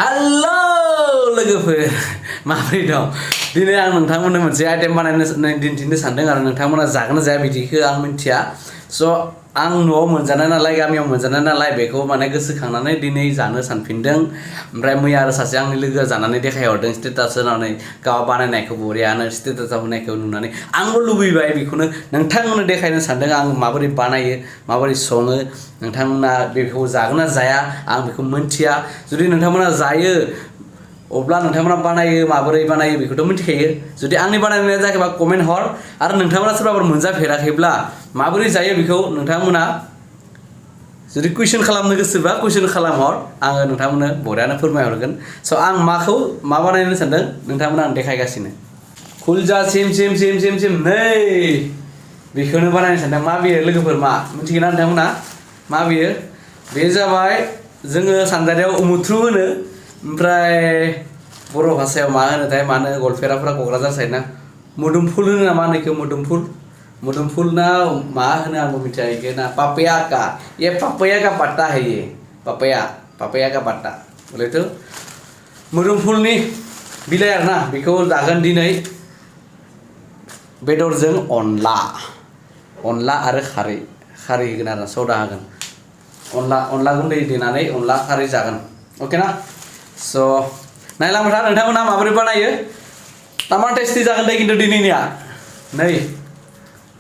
Halo लोगोफोर माबोरै दं दिनै आं नोंथांमोननो मोनसे आइटेम बानायनो दिन्थिनो सानदों आरो नोंथांमोना जागोन ना जाया बिदिखौ आं मिन्थिया स' आं न'आव मोनजानाय नालाय गामियाव मोनजानाय नालाय बेखौ माने गोसोखांनानै दिनै जानो सानफिनदों ओमफ्राय मैया आरो सासे आंनि लोगोआ जानानै देखायहरदों स्टेटास होनानै गाव बानायनायखौ बरियानो स्टेटासाव होनायखौ नुनानै आंबो लुबैबाय बेखौनो नोंथांमोननो देखायनो सानदों आं माबोरै बानायो माबोरै सङो नोंथांमोना बेखौ जागोन ना जाया आं बेखौ मिन्थिया जुदि नोंथांमोना जायो अब्ला नोंथांमोना बानायो माबोरै बानायो बेखौथ' मिथिखायो जुदि आंनि बानायनाया जायाखैबा कमेन्ट हर आरो नोंथांमोना सोरबाफोर मोनजाफेराखैब्ला माबोरै जायो बेखौ नोंथांमोना जुदि कुइसन खालामनो गोसोबा कुइसन खालामहर आङो नोंथांमोननो बरियानो फोरमायहरगोन स' आं मा बानायनो सानदों नोंथांमोना आं देखायगासिनो खुलजा सिम सिम सिम सिम सिम नै बेखौनो बानायनो सानदों मा बेयो लोगोफोर मा मिथिगोना नोंथांमोना मा बेयो बे जाबाय जोङो सानजारियाव उमुथ्रु होनो ओमफ्राय बर' भाषायाव मा होनोथाय मानो गलफेराफोरा क'क्राझार साइडना मोदोमफुल होनो नामा होनो मोदोमफुल ना मा होनो आंबो मिथिया इखो ना पापाया का ये पापाया का पत्ता है ये पापाया का पत्ता बोलेथ' मोदोमफुलनि बिलाइ आरोना बेखौ जागोन दिनै बेदरजों अनला आरो खारै होगोन आरो सदा होगोन अनला गुन्दै देनानै अनला खारै जागोन अके ना स' नायलांबाय था नोंथांमोना माबोरै बानायो तामान टेस्टि जागोन दे खिन्थु दिनैनिया नै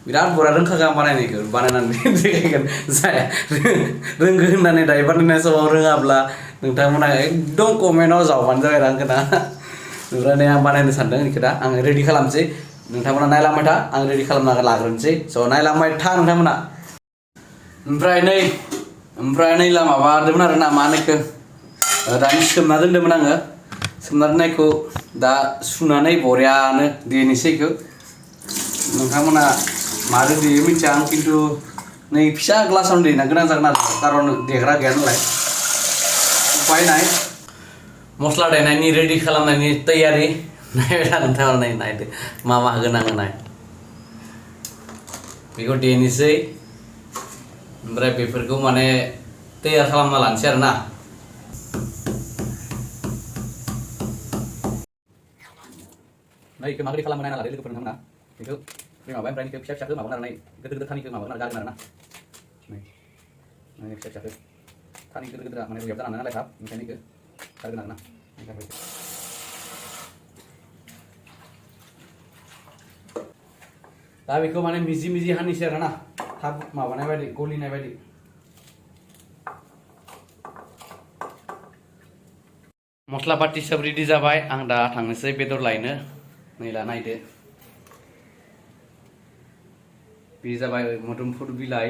बिराद बरिया रोंखागोन आं बानायनायखौ बानायनानै देखायगोन जाया रोंगो होननानै दायो बानायनाय समाव रोङाब्ला नोंथांमोना एकदम कमेन्टआव जावबानो जाबाय आंखौ ना ओमफ्राय आं बानायनो सानदों बेखौ दा आं रेडि खालामसै नोंथांमोना नायलांबाय था आं रेडि खालामना लाग्रोनोसै स' नायलांबाय था नोंथांमोना ओमफ्राय नै माबादोंमोन आरो ना मा होनो दानि सोमना दोन्दोंमोन आङो सोमना दोननायखौ दा सुनानै बरियानो देनोसै बेखौ नोंथांमोना माजों देयो मिथिया आं खिन्थु नै फिसा ग्लासावनो देनो गोनां जागोन आरो कारन देग्रा गैया नालाय उपाय नाय मस्ला देनायनि रेडि खालामनायनि तैयारि नायबाय था नोंथाङा नायदो मा होगोन आङो नाय बेखौ देनोसै ओमफ्राय बेफोरखौ माने तैयार खालामना लानोसै आरो ना इखौ माबोरै खालामो नायना लादो लोगोफोर नोंथांमोना बेखौ माबाय ओमफ्राय इखौ फिसा फिसाखौ माबागोन आरो गोदोर थानिखौ माबागोन आरो गारगोन आरो ना नै फिसा फिसाखौ थानि गोदोर माने रुयाब जानानै नालाय थाब ओंखायनो इखौ गारगोन आरो ना दा बेखौ माने मिजि हानिसै आरो ना थाब माबानाय बायदि गलिनाय बायदि मस्ला पाति सब रेडि जाबाय आं दा थांनोसै बेदर लायनो नै ला नायदो बे जाबाय मोदोमफुल बिलाइ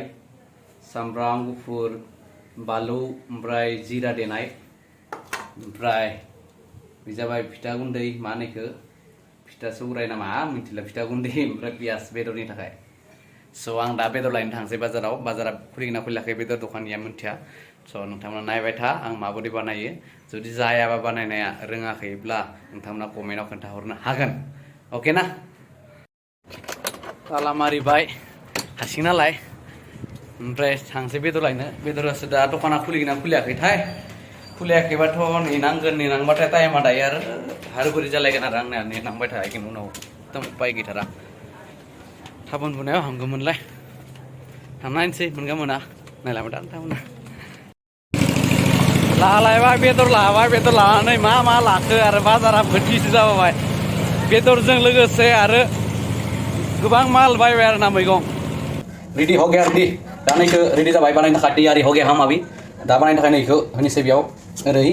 सामब्राम गुफुर बानलु ओमफ्राय जिरा देनाय ओमफ्राय बे जाबाय फिथा गुन्दै मा होनो इखो फिथा सौराय ना मा मिथिला फिथा गुन्दै ओमफ्राय पियास बेदरनि थाखाय स' आं दा बेदर लायनो थांसै बाजारा खुलिगोना खुलियाखै बेदर दखानिया मिथिया स' नोंथांमोना नायबाय था आं माबोरै बानायो जुदि जायाबा बानायनाया रोङाखैब्ला नोंथांमोना कमेन्टआव खोन्थाहरनो हागोन अके ना ताला मारिबाय हासिं नालाय ओमफ्राय थांसै बेदर लायनो बेदरासो दा दखाना खुलिगोना खुलियाखैथाय खुलियाखैबाथ' नेनांबाथाय टाइमा दायो आरो बोरै जालायगोन आरो आंनिया नेनांबाय थागोन उनाव एकदम उपाय गैथारा थाब उन्दुनायाव हामगौमोनलाय थांना नायनोसै मोनगोन मोना नायलांबाय दा नोंथांमोना लालायबाय बेदर लानानै मा लाखो आरो बाजारा भोथिसो जाबाय बेदरजों लोगोसे आरो गोबां माल बायबाय आरो ना मैगं रेडि हो गया रेडि दा नैखौ रेडि जाबाय बानायनो थाखाय तैयारि हो गया हम अभी दा बानायनो थाखाय नैखौ होनोसै बेयाव ओरै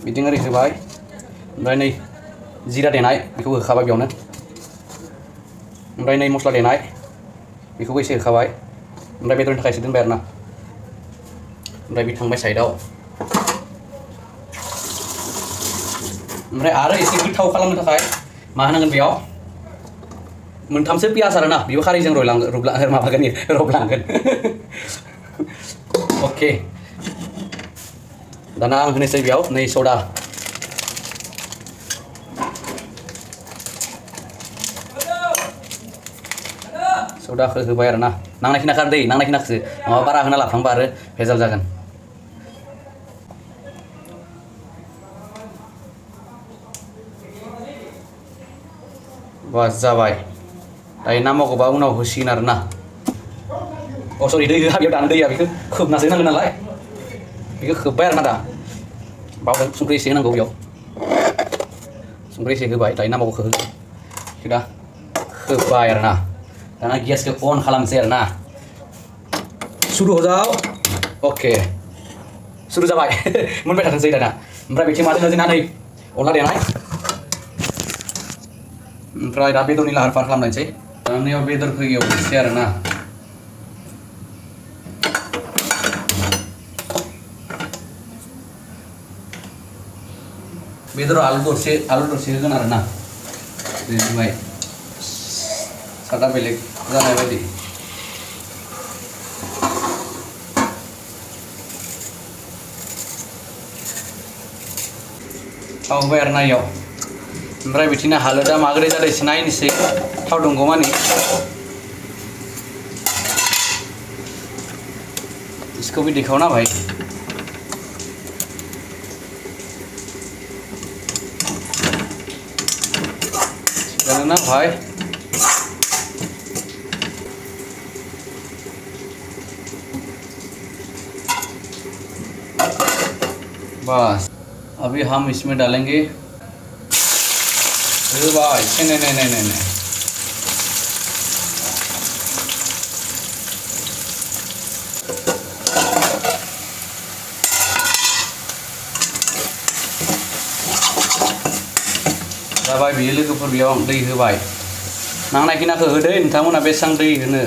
बिदिं ओरै होबाय ओमफ्राय नै जिरा देनाय बेखौ होखाबाय बेयावनो ओमफ्राय नै मस्ला देनाय बेखौबो एसे होखाबाय ओमफ्राय बेदरनि थाखाय एसे दोनबाय आरो ना ओमफ्राय बे थांबाय साइडआव ओमफ्राय आरो एसे गोथाव खालामनो थाखाय मा होनांगोन बेयाव मोनथामसो पियास आरो ना बेबो खारैजों रबलांगोन अके दाना आं होनोसै बेयाव नै सदा सदाखौ होबाय आरो ना नांनाय खिनाखौ दै नांनाय खिनाखौसो नङाबा बारा होना लाफ्लांबा आरो भेजाल जागोन Wah जाबाय दायो नांबावगौबा उनाव होसिगोन आरोना अ सरि दै होआ बेयाव दानो दैया बेखौ खोबनासो होनांगोन नालाय बेखौ खोब्बाय आरोना दा बावदों संख्रि एसे होनांगौ बेयाव संख्रि एसे होबाय दायो नांबावगौ बेखौ दा खोब्बाय आरोना दाना गेसखौ अन खालामसै आरोना सुरु होजाव अके सुरु जाबाय मोनबाय थाथोंसै दाना ओमफ्राय बेथिं मा दोनो जोंना नै अनला देनाय ओमफ्राय दा बेदरनि लाहार फाहार खालामनोसै दानियाव बेदरखौ एवनोसै आरोना बेदराव आलु दरसे होगोन आरोना बेनिफ्राय सादा बेलेग जानाय बायदि थाव होबाय आरोना इयाव ओमफ्राय बिथिंनो हालोदा माबोरै जादों एसे नायनोसै थाव दंगौमानि इसको भी दिखाओ ना भाई जानो ना भाई बस अभी हम इसमें डालेंगे अरे भाई नहीं जाबाय बियो लोगोफोर बेयाव आं दै होबाय नांनाय खिनाखौ होदो नोंथांमोना बेसेबां दै होनो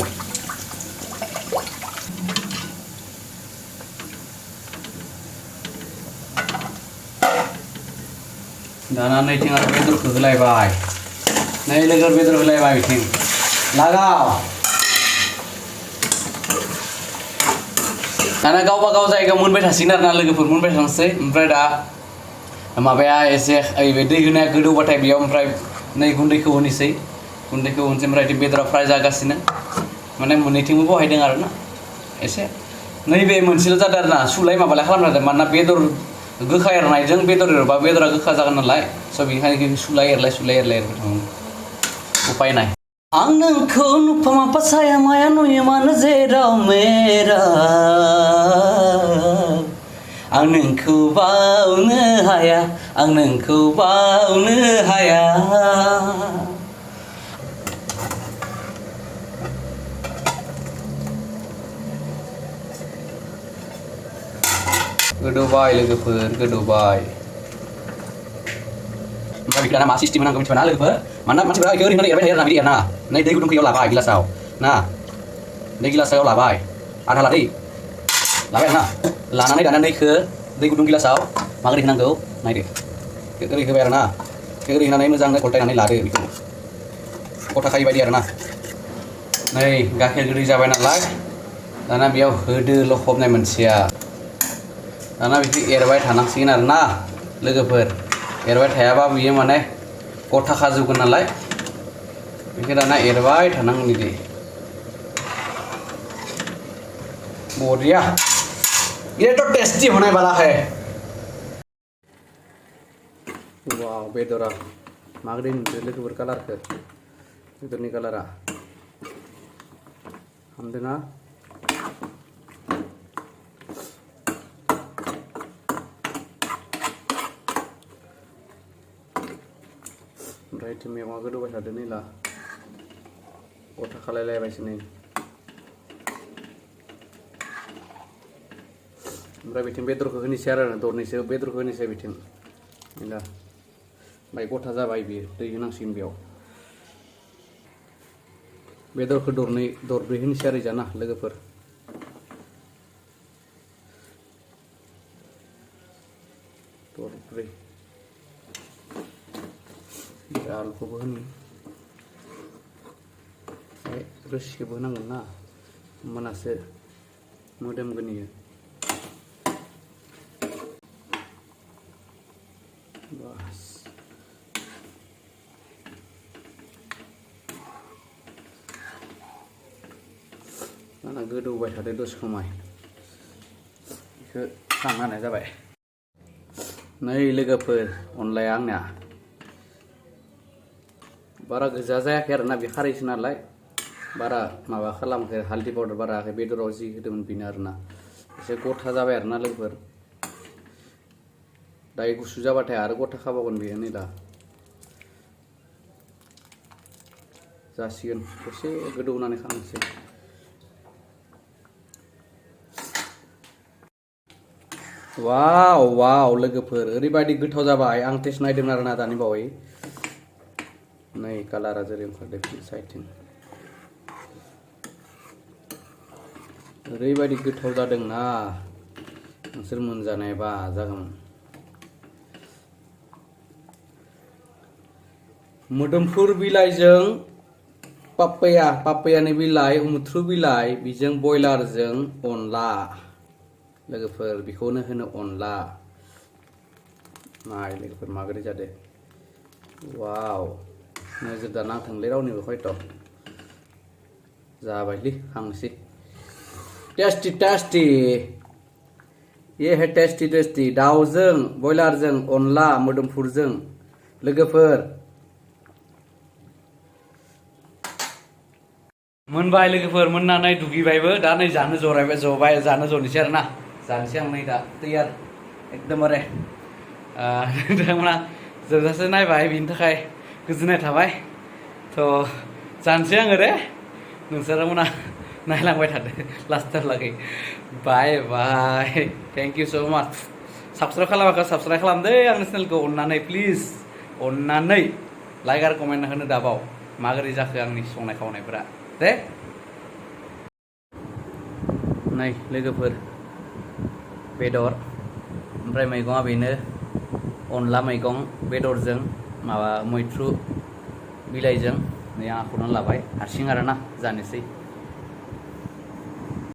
दाना नैथिं आरो बेदरखौ होलायबाय नै लोगो बेदर होलायबाय बिथिं लागाव दाना गावबा गाव जायगायाव मोनबाय थासिगोन आरोना लोगोफोर मोनबाय थानोसै ओमफ्राय दा माबाया एसे ओइ दै होनाया गोदौबाथाय बेयाव ओमफ्राय नै गुन्दैखौ होनोसै ओमफ्राय बेदरा फ्राय जागासिनो माने मोननैथिंबो बहायदों आरोना एसे नैबे मोनसेल' जादों आरोना सुलाय माबालाय खालामदों मानोना बेदर गोखा एरनायजों बेदर एरबा बेदरा गोखा जागोन नालाय स' बेनिखायनो सुलाय एरलाय उपाय नाय आं नोंखौ नुफामा पासाया माया नुयो मानो जेराव मेरा आं नोंखौ बावनो हाया गोदौबाय लोगोफोर गोदौबाय ओमफ्राय बेखौ दाना मा सिस्टेम होनांगौ मिथिबाय ना लोगोफोर मानोना मानसिफोरा बेखौ ओरैनो एरबाय थायो आरोना बिदि एरनाङा नै दै गुदुंखौ इयाव लाबाय गिलासाव ना दै गिलासाव लाबाय आधा लादै लाबाय आरोना लानानै दाना दै गुदुं गिलासाव माबोरै होनांगौ नायदो ओरै होबाय आरोना ओरै होनानै मोजाङै गलटायनानै लादो बेखौ गथा खायै बायदि आरोना नै गाइखेर गोदै जाबाय नालाय दाना बेयाव होदो लखबनाय मोनसेया दाना बिदि एरबाय थानांसिगोन आरोना लोगोफोर एरबाय थायाबा बियो माने गथा खाजोबगोन नालाय बेखौ दाना एरबाय थानांगोन बिदि बढ़िया ये तो टेस्टी होने वाला है वाव बेदरा मागदे लोगोफोर कालारखौ बेदरनि कालारा हामदोंना ओमफ्राय इथिं मैगङा गोदौबाय थादों नै ला गथा खालायलायबायसो नै ओमफ्राय बिथिं बेदरखौ होनोसै आरो दरनैसो बेदरखौ होनोसै बिथिं नै ला ओमफ्राय गथा जाबाय बियो दै होनांसिगोन बेयाव बेदरखौ दरब्रै होनोसै आरो जाना लोगोफोर दरब्रै आलुखौबो होनि रोसिखौबो होनांगोन ना होमबानासो मोदोमगोन इयो बास दाना गोदौबाय थादो दसे समाय बेखौ खांनानै जाबाय नै लोगोफोर अनलाया आंनिया बारा गोजा जायाखै आरोना बे खारैसो नालाय बारा माबा खालामाखै हालदै पाउडार बारा होआखै बेदराव जि होदोंमोन बेनो आरोना एसे गथा जाबाय आरोना लोगोफोर दायो गुसु जाबाथाय आरो गथा खाबावगोन बेयो नै दा जासिगोन दसे गोदौनानै खांनोसै वाव वाव लोगोफोर ओरैबायदि गोथाव जाबाय आं टेस्ट नायदोंमोन आरोना दानि बावै नै कालारा जेरै ओंखारदों साइडथिं ओरैबायदि गोथाव जादोंना नोंसोर मोनजानायबा जागौमोन मोदोमफुल बिलाइजों पापायानि बिलाइ उमुथ्रु बिलाइ बिजों बयलारजों अनला लोगोफोर बेखौनो होनो अनला नाय लोगोफोर माबोरै जादों वाव नोजोर दा नांथोंलै रावनिबो हयथ' जाबायलै खांनोसै टेस्टी टेस्टी ये है टेस्टी टेस्टी दाउजों बयलारजों अनला मोदोमफुलजों लोगोफोर मोनबाय लोगोफोर मोननानै दुगैबायबो दा नै जानो जबाय जानो ज'नोसै आरोना जानोसै आं नै दा तैयार एकदमबारे नोंथांमोना जोबजासे नायबाय बिनि थाखाय गोजोननाय थाबाय थ' जानोसै आङो दे नोंसोरमोना नायलांबाय थादो लास्टहालागै बाय बाय थेंक इउ स' माच साबस्क्राइब खालामाखै साबस्क्राइब खालामदो आंनि चेनेलखौ अननानै प्लिज अननानै लाइक आरो कमेन्ट होनो दाबाव माबोरै जाखो आंनि संनाय खावनायफोरा दे नै लोगोफोर बेदर ओमफ्राय मैगङा बेनो अनला मैगं बेदरजों माबा मैथ्रु बिलाइजों नै आं हाख'नानै लाबाय हारसिं आरोना जानोसै